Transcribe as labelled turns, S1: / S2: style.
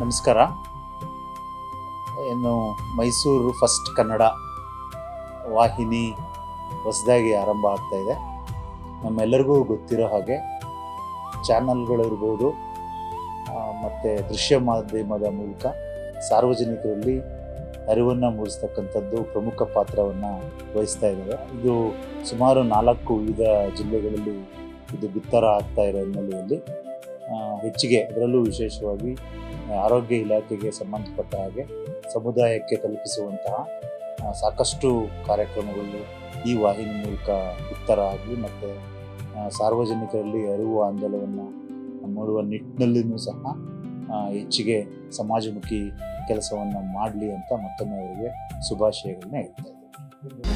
S1: ನಮಸ್ಕಾರ. ಏನು ಮೈಸೂರು ಫಸ್ಟ್ ಕನ್ನಡ ವಾಹಿನಿ ಹೊಸದಾಗಿ ಆರಂಭ ಆಗ್ತಾ ಇದೆ. ನಮ್ಮೆಲ್ಲರಿಗೂ ಗೊತ್ತಿರೋ ಹಾಗೆ ಚಾನಲ್ಗಳಿರ್ಬೋದು ಮತ್ತು ದೃಶ್ಯ ಮಾಧ್ಯಮದ ಮೂಲಕ ಸಾರ್ವಜನಿಕರಲ್ಲಿ ಅರಿವನ್ನು ಮೂಡಿಸ್ತಕ್ಕಂಥದ್ದು ಪ್ರಮುಖ ಪಾತ್ರವನ್ನು ವಹಿಸ್ತಾ ಇದ್ದಾರೆ. ಇದು ಸುಮಾರು 4 ವಿವಿಧ ಜಿಲ್ಲೆಗಳಲ್ಲಿ ಇದು ಬಿತ್ತರ ಆಗ್ತಾ ಇರೋ ಹಿನ್ನೆಲೆಯಲ್ಲಿ ಹೆಚ್ಚಿಗೆ ಅದರಲ್ಲೂ ವಿಶೇಷವಾಗಿ ಆರೋಗ್ಯ ಇಲಾಖೆಗೆ ಸಂಬಂಧಪಟ್ಟ ಹಾಗೆ ಸಮುದಾಯಕ್ಕೆ ತಲುಪಿಸುವಂತಹ ಸಾಕಷ್ಟು ಕಾರ್ಯಕ್ರಮಗಳು ಈ ವಾಹಿನಿ ಮೂಲಕ ಬಿತ್ತರ ಆಗಲಿ ಮತ್ತು ಸಾರ್ವಜನಿಕರಲ್ಲಿ ಅರಿವು ಆಂದೋಲನವನ್ನು ಮೂಡುವ ನಿಟ್ಟಿನಲ್ಲಿಯೂ ಸಹ ಹೆಚ್ಚಿಗೆ ಸಮಾಜಮುಖಿ ಕೆಲಸವನ್ನು ಮಾಡಲಿ ಅಂತ ಮತ್ತೊಮ್ಮೆ ಅವರಿಗೆ ಶುಭಾಶಯಗಳನ್ನ ಹೇಳ್ತಾ ಇದ್ದೀನಿ.